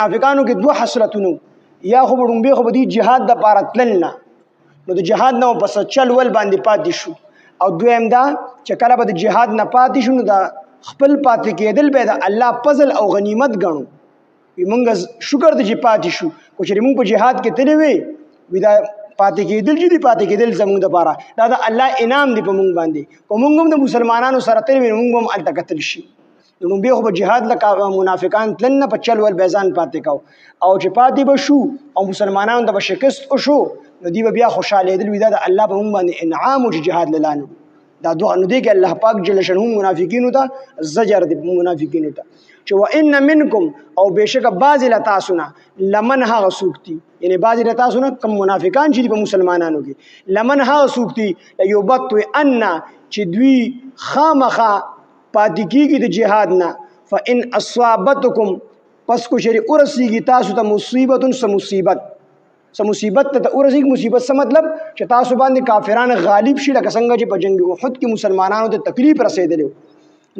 منافقانو کې دوه حسرتونو یا خو ډومبه خو بدی جهاد د پاره تللنا نو د جهاد نو بس چل ول باندې پاتې شو او دویم دا چې کله به د جهاد نه پاتې شو نو دا خپل پاتې کېدل به د الله فضل او غنیمت ګڼو موږ شکر د چې پاتې شو کو چې موږ په جهاد کې تللی وي دا پاتې کېدل چې دی پاتې کېدل زموږ د پاره دا د الله انعام دی په موږ باندې کو موږ هم د مسلمانانو سره تللی وي موږ هم الته قتل شي نو به خو په جهاد لکه منافقان تلنه په چل ول بیزان پاتې کو او چې پاتې بشو او مسلمانانو د شکست او شو نو دی بیا خوشاله دل ودا د الله په موږ باندې انعام او جهاد لانو دا دوه نو دی کې الله پاک جل شانه منافقینو ته زجر دی منافقینو ته چې وان منکم او بشک بعض لتاسنا لمن ها سوکتی یعنی بعض لتاسنا کم منافقان چې په مسلمانانو کې لمن ها سوکتی یوبت ان چې دوی خامخه پاتې کېږي د جهاد نه فإن أصابتكم پس کو شری ورسیږي تاسو ته مصیبت ته ورسیږي مصیبت څه مطلب چې تاسو باندې کافرانو غالب شي لکه څنګه چې په جنگ احد کې مسلمانانو ته تکلیف رسیدلو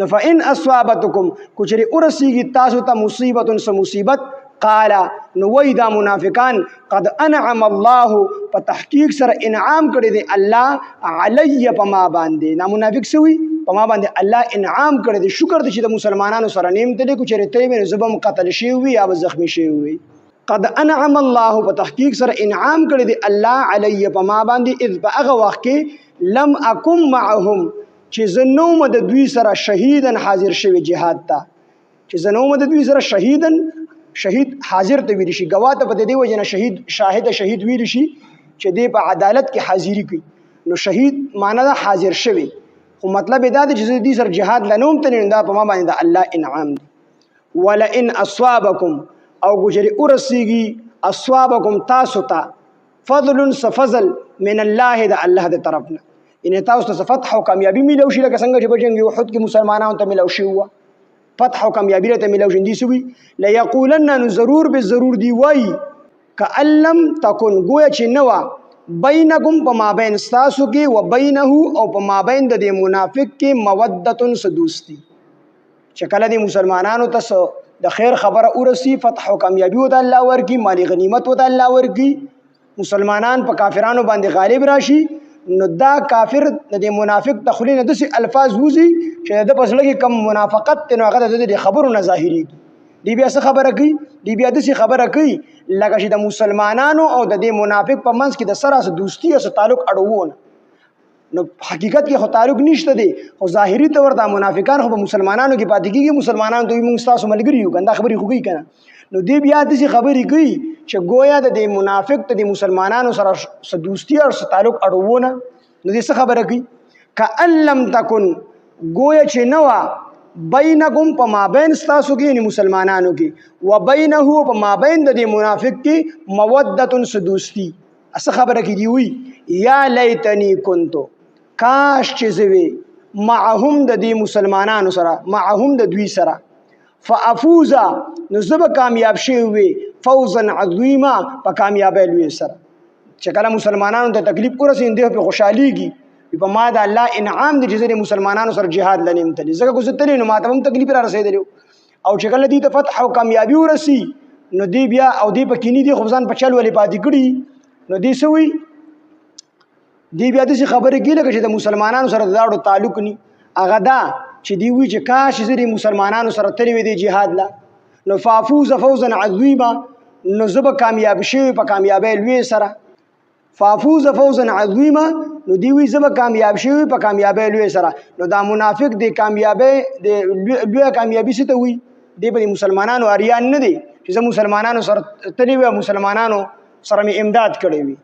نو فإن أصابتكم کو شری ورسیږي تاسو ته مصیبت قال نو وای دا منافقان قد انعم الله په تحقیق سره انعام کړی دی الله علی په ما باندې نا منافق سوی په ما باندې الله انعام کړی دی شکر دی چې د مسلمانانو سره نیم تلې کو چیرې ته مې زبم قتل شي وي یا زخمی شي وي قد انعم الله په تحقیق سره انعام کړی دی الله علی په ما باندې اذ باغه وخت کې لم اکم معهم چې زنوم د دوی سره شهیدن حاضر شوی جهاد ته چې زنوم د دوی سره شهید حاضر ته ویل شي گواه ته په دې وجه نه شهید ویل شي چې دې په عدالت کې حاضری کوي نو شهید معنی دا حاضر شوی خو مطلب دا دی چې دې سر جهاد لنوم ته نه په ما باندې د الله انعام دی ولا ان اصابکم او ګجری ورسیږي اصابکم تاسو ته فضل سفضل من الله د الله د طرفنا ان تاسو ته فتح او کامیابی ملو شي لکه څنګه چې په جنگ احد کې مسلمانانو ته ملو شي و فتح او کامیابی ته ملو شي سوي لا یقولن ضرور به ضرور دی وای کألم تکون گویا چې نوا بینکم په مابین تاسو کې و بینه او په مابین د منافق کې مودتن سدوستی چې کله د مسلمانانو ته د خیر خبره ورسی فتح او کامیابی وته الله ورکی مالی غنیمت وته الله ورکی مسلمانان په کافرانو باندې غالب راشي نو دا کافر د منافق تخلین د الفاظ وزي چې د پسړه کې کم منافقت نو هغه د خبرو نه ظاهري دی بیا څه خبره کوي دی بیا د خبره کوي لکه چې د مسلمانانو او د منافق په منځ کې د سره دوستی او تعلق اړوون نو حقیقت کې خو تعلق نشته دی خو ظاهري تور د منافقان خو په مسلمانانو کې پاتې کېږي مسلمانانو دوی موږ تاسو ملګری یو کنده خبري خو کوي کنه نو دی بیا د خبرې کوي چې گویا د منافق ته د مسلمانانو سره دوستی او تعلق اړوونه نو دې څه خبره کوي کأن لم تکن گویا چې نو بینکم په مابین تاسو کې یعنی مسلمانانو کې و بینه په مابین د منافق کې مودتن سدوستی څه خبره کوي دی وی یا لیتنی کنتو کاش چې زوی معهم د مسلمانانو سره معهم د دوی سره فافوزا نو زب کامیاب شي وي فوزا عظیما په کامیابی لوی سره چې کله مسلمانانو ته تکلیف ورسېږي په خوشحاليږي په ما د الله انعام دي چې مسلمانانو سره jihad لنیم تلي زګه کوزتلې نو ماته هم تکلیف را رسېدلو او چې کله دې ته فتح او کامیابی ورسي نو دی بیا او دی په کینی دی خو ځان په چل ولې پاتې کړي نو دی سوي دی بیا د خبره کې لکه چې د مسلمانانو سره داړو تعلق ني هغه دا چې دی وی چې کاش زری مسلمانانو سره تلوي دی jihad لا نو فافوز فوزا عظیما نو زب کامیاب شي په کامیابی لوی سره فافوز فوزا عظیما نو دی وی زب کامیاب شي په کامیابی لوی سره نو دا منافق دی کامیابی دی لوی کامیابی څه ته وی دی په مسلمانانو اریان نه دی چې مسلمانانو سره تلوي مسلمانانو سره می امداد کړی وي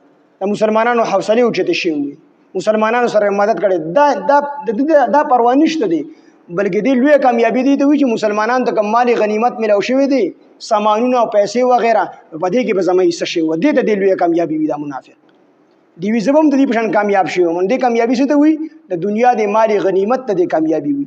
د مسلمانانو حوصله اوچته شي وي مسلمانانو سره مدد کړي دا پروا نشته دی بلکې دی لوی کامیابی دی چې مسلمانانو ته مالی غنیمت ملو شوی دی سامانونه او پیسې وغیرہ په دې کې به زمای څه شي و دې د لوی کامیابی وي دا منافق دی وی زبم د دې پشان کامیاب شي مونږ دې کامیابی څه ته وي د دنیا د مالی غنیمت ته د کامیابی وي